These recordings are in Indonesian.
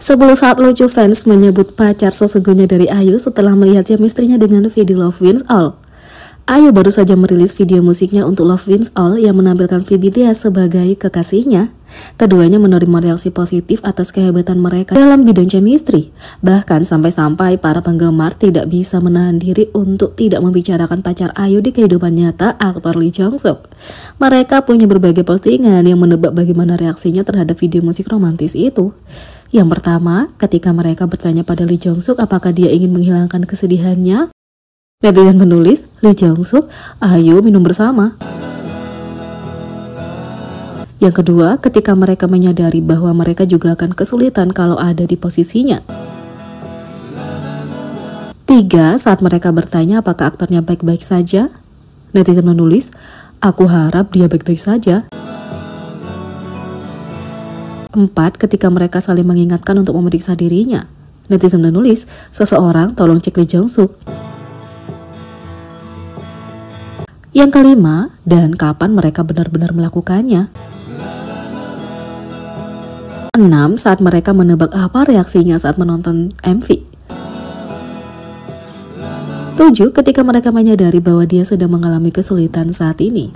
10 saat lucu fans menyebut pacar sesungguhnya dari Ayu setelah melihat chemistry-nya dengan video Love Wins All. Ayu baru saja merilis video musiknya untuk Love Wins All yang menampilkan BTS sebagai kekasihnya. Keduanya menerima reaksi positif atas kehebatan mereka dalam bidang chemistry. Bahkan sampai-sampai para penggemar tidak bisa menahan diri untuk tidak membicarakan pacar Ayu di kehidupan nyata aktor Lee Jong Suk. Mereka punya berbagai postingan yang menebak bagaimana reaksinya terhadap video musik romantis itu. Yang pertama, ketika mereka bertanya pada Lee Jong Suk apakah dia ingin menghilangkan kesedihannya, netizen menulis, Lee Jong Suk, ayo minum bersama. Yang kedua, ketika mereka menyadari bahwa mereka juga akan kesulitan kalau ada di posisinya. 3. Saat mereka bertanya apakah aktornya baik-baik saja, netizen menulis, aku harap dia baik-baik saja. 4. Ketika mereka saling mengingatkan untuk memeriksa dirinya, netizen menulis, seseorang tolong cek Lee Jong Suk. Yang kelima, dan kapan mereka benar-benar melakukannya. 6. Saat mereka menebak apa reaksinya saat menonton MV. 7. Ketika mereka menyadari bahwa dia sedang mengalami kesulitan saat ini.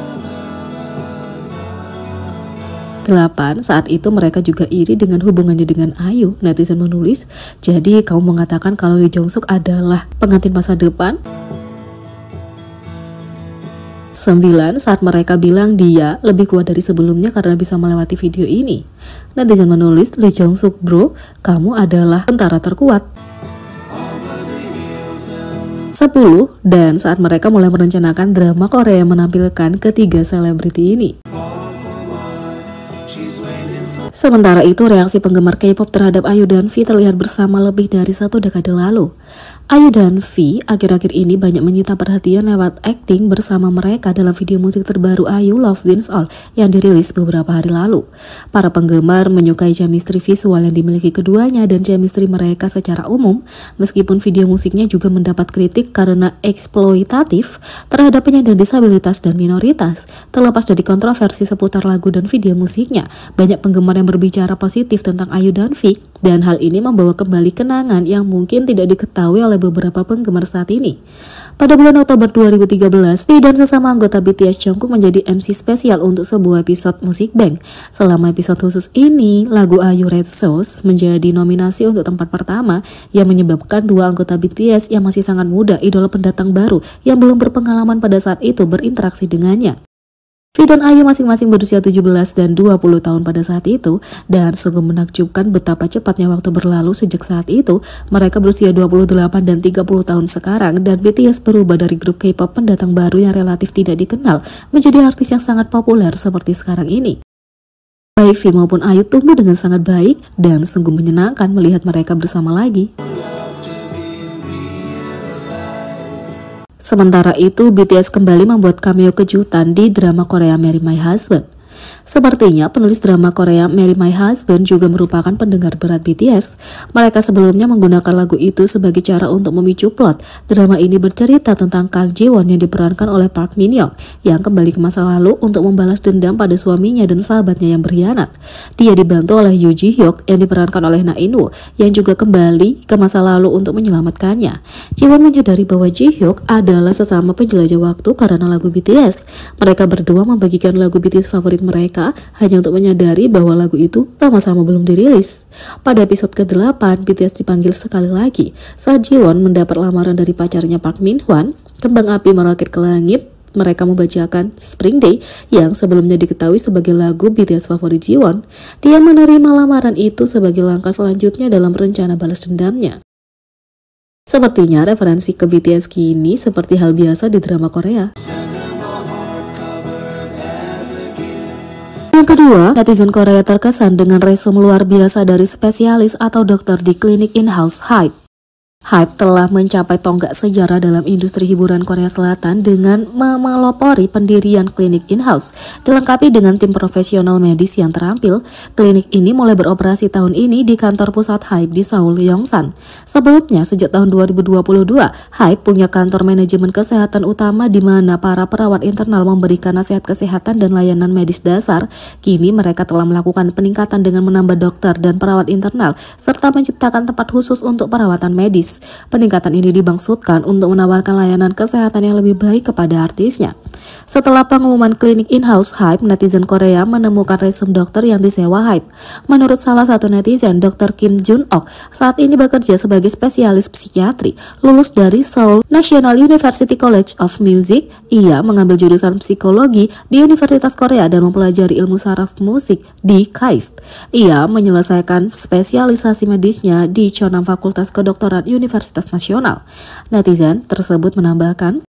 8. Saat itu mereka juga iri dengan hubungannya dengan Ayu, netizen menulis, jadi kamu mengatakan kalau Lee Jong Suk adalah pengantin masa depan? 9. Saat mereka bilang dia lebih kuat dari sebelumnya karena bisa melewati video ini, netizen menulis, Lee Jong Suk bro, kamu adalah tentara terkuat. 10. Dan saat mereka mulai merencanakan drama Korea yang menampilkan ketiga selebriti ini. Sementara itu, reaksi penggemar K-pop terhadap Ayu dan V terlihat bersama lebih dari 1 dekade lalu. Ayu dan V akhir-akhir ini banyak menyita perhatian lewat akting bersama mereka dalam video musik terbaru Ayu, Love Wins All, yang dirilis beberapa hari lalu. Para penggemar menyukai chemistry visual yang dimiliki keduanya dan chemistry mereka secara umum, meskipun video musiknya juga mendapat kritik karena eksploitatif terhadap penyandang disabilitas dan minoritas. Terlepas dari kontroversi seputar lagu dan video musiknya, banyak penggemar yang berbicara positif tentang Ayu dan V, dan hal ini membawa kembali kenangan yang mungkin tidak diketahui oleh beberapa penggemar saat ini. Pada bulan Oktober 2013, V dan sesama anggota BTS Jungkook menjadi MC spesial untuk sebuah episode Music Bank. Selama episode khusus ini, lagu Ayu Red Sauce menjadi nominasi untuk tempat pertama yang menyebabkan dua anggota BTS yang masih sangat muda, idola pendatang baru yang belum berpengalaman pada saat itu berinteraksi dengannya. V dan Ayu masing-masing berusia 17 dan 20 tahun pada saat itu, dan sungguh menakjubkan betapa cepatnya waktu berlalu sejak saat itu. Mereka berusia 28 dan 30 tahun sekarang, dan BTS berubah dari grup K-pop pendatang baru yang relatif tidak dikenal menjadi artis yang sangat populer seperti sekarang ini. Baik V maupun Ayu tumbuh dengan sangat baik, dan sungguh menyenangkan melihat mereka bersama lagi. Sementara itu, BTS kembali membuat cameo kejutan di drama Korea Marry My Husband. Sepertinya penulis drama Korea Marry My Husband juga merupakan pendengar berat BTS. Mereka sebelumnya menggunakan lagu itu sebagai cara untuk memicu plot. Drama ini bercerita tentang Kang Ji-won yang diperankan oleh Park Min Young yang kembali ke masa lalu untuk membalas dendam pada suaminya dan sahabatnya yang berkhianat. Dia dibantu oleh Yoo Ji Hyuk yang diperankan oleh Na In Woo yang juga kembali ke masa lalu untuk menyelamatkannya. Ji-won menyadari bahwa Ji Hyuk adalah sesama penjelajah waktu karena lagu BTS. Mereka berdua membagikan lagu BTS favorit mereka hanya untuk menyadari bahwa lagu itu sama-sama belum dirilis. Pada episode ke-8, BTS dipanggil sekali lagi saat Ji-won mendapat lamaran dari pacarnya Park Min Hwan. Kembang api meroket ke langit. Mereka membacakan Spring Day yang sebelumnya diketahui sebagai lagu BTS favorit Ji-won. Dia menerima lamaran itu sebagai langkah selanjutnya dalam rencana balas dendamnya. Sepertinya referensi ke BTS kini seperti hal biasa di drama Korea. Yang kedua, netizen Korea terkesan dengan resume luar biasa dari spesialis atau dokter di klinik in-house Hype. Hype telah mencapai tonggak sejarah dalam industri hiburan Korea Selatan dengan memelopori pendirian klinik in-house. Dilengkapi dengan tim profesional medis yang terampil, klinik ini mulai beroperasi tahun ini di kantor pusat Hype di Seoul, Yongsan. Sebelumnya, sejak tahun 2022, Hype punya kantor manajemen kesehatan utama di mana para perawat internal memberikan nasihat kesehatan dan layanan medis dasar. Kini mereka telah melakukan peningkatan dengan menambah dokter dan perawat internal, serta menciptakan tempat khusus untuk perawatan medis. Peningkatan ini dimaksudkan untuk menawarkan layanan kesehatan yang lebih baik kepada artisnya. Setelah pengumuman klinik in-house Hype, netizen Korea menemukan resume dokter yang disewa Hype. Menurut salah satu netizen, Dr. Kim Jun-ok saat ini bekerja sebagai spesialis psikiatri, lulus dari Seoul National University College of Music. Ia mengambil jurusan psikologi di Universitas Korea dan mempelajari ilmu saraf musik di KAIST. Ia menyelesaikan spesialisasi medisnya di Chonam Fakultas Kedokteran Universitas Nasional. Netizen tersebut menambahkan,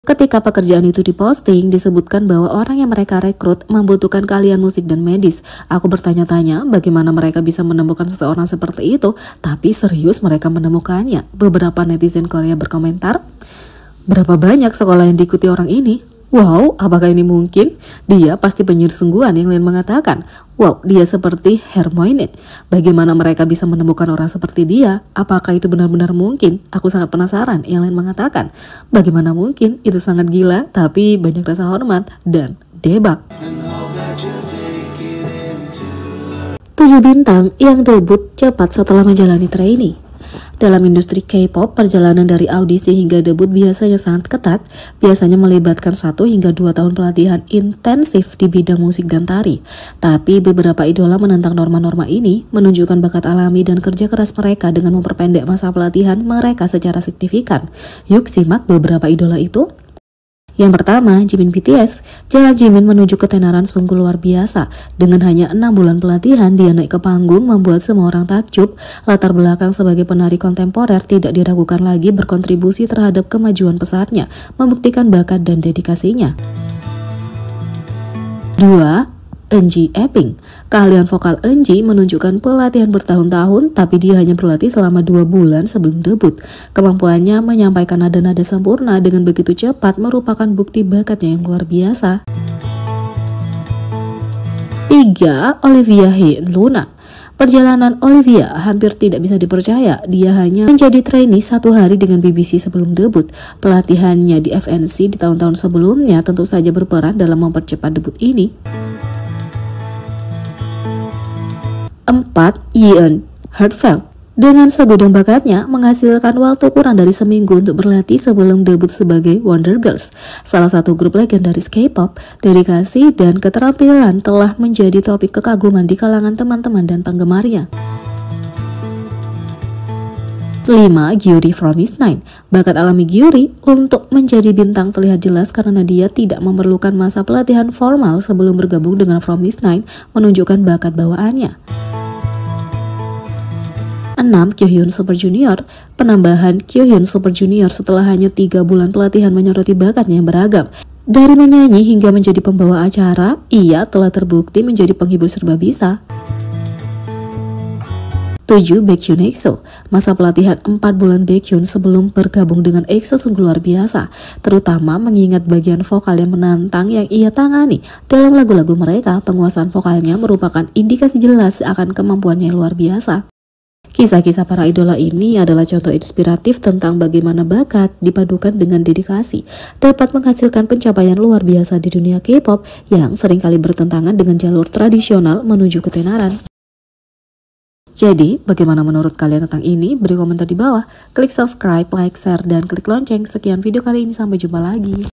ketika pekerjaan itu diposting, disebutkan bahwa orang yang mereka rekrut membutuhkan keahlian musik dan medis. Aku bertanya-tanya bagaimana mereka bisa menemukan seseorang seperti itu, tapi serius mereka menemukannya. Beberapa netizen Korea berkomentar, berapa banyak sekolah yang diikuti orang ini? Wow, apakah ini mungkin? Dia pasti penyihir sungguhan. Yang lain mengatakan, wow, dia seperti Hermione. Bagaimana mereka bisa menemukan orang seperti dia? Apakah itu benar-benar mungkin? Aku sangat penasaran. Yang lain mengatakan, bagaimana mungkin? Itu sangat gila, tapi banyak rasa hormat dan debak. 7 bintang yang debut cepat setelah menjalani trainee. Dalam industri K-pop, perjalanan dari audisi hingga debut biasanya sangat ketat, biasanya melibatkan 1 hingga 2 tahun pelatihan intensif di bidang musik dan tari. Tapi beberapa idola menentang norma-norma ini, menunjukkan bakat alami dan kerja keras mereka dengan memperpendek masa pelatihan mereka secara signifikan. Yuk simak beberapa idola itu. Yang pertama, Jimin BTS. Jalan Jimin menuju ketenaran sungguh luar biasa. Dengan hanya 6 bulan pelatihan, dia naik ke panggung membuat semua orang takjub. Latar belakang sebagai penari kontemporer tidak diragukan lagi berkontribusi terhadap kemajuan pesatnya, membuktikan bakat dan dedikasinya. 2. Eunji Epping. Keahlian vokal Eunji menunjukkan pelatihan bertahun-tahun, tapi dia hanya berlatih selama 2 bulan sebelum debut. Kemampuannya menyampaikan nada-nada sempurna dengan begitu cepat merupakan bukti bakatnya yang luar biasa. 3. Olivia Luna. Perjalanan Olivia hampir tidak bisa dipercaya. Dia hanya menjadi trainee 1 hari dengan BBC sebelum debut. Pelatihannya di FNC di tahun-tahun sebelumnya tentu saja berperan dalam mempercepat debut ini. 4. Yeon Hartfeld. Dengan segudang bakatnya, menghasilkan waktu kurang dari seminggu untuk berlatih sebelum debut sebagai Wonder Girls, salah satu grup legendaris K-pop. Dedikasi dan keterampilan telah menjadi topik kekaguman di kalangan teman-teman dan penggemarnya. 5. Gyuri from Miss9. Bakat alami Gyuri untuk menjadi bintang terlihat jelas karena dia tidak memerlukan masa pelatihan formal sebelum bergabung dengan From Miss9, menunjukkan bakat bawaannya. 6. Kyohyun Super Junior. Penambahan Kyohyun Super Junior setelah hanya 3 bulan pelatihan menyoroti bakatnya yang beragam. Dari menyanyi hingga menjadi pembawa acara, ia telah terbukti menjadi penghibur serba bisa. 7. Baekhyun EXO. Masa pelatihan 4 bulan Baekhyun sebelum bergabung dengan EXO sungguh luar biasa, terutama mengingat bagian vokal yang menantang yang ia tangani. Dalam lagu-lagu mereka, penguasaan vokalnya merupakan indikasi jelas akan kemampuannya yang luar biasa. Kisah-kisah para idola ini adalah contoh inspiratif tentang bagaimana bakat dipadukan dengan dedikasi dapat menghasilkan pencapaian luar biasa di dunia K-pop yang seringkali bertentangan dengan jalur tradisional menuju ketenaran. Jadi, bagaimana menurut kalian tentang ini? Beri komentar di bawah, klik subscribe, like, share, dan klik lonceng. Sekian video kali ini, sampai jumpa lagi.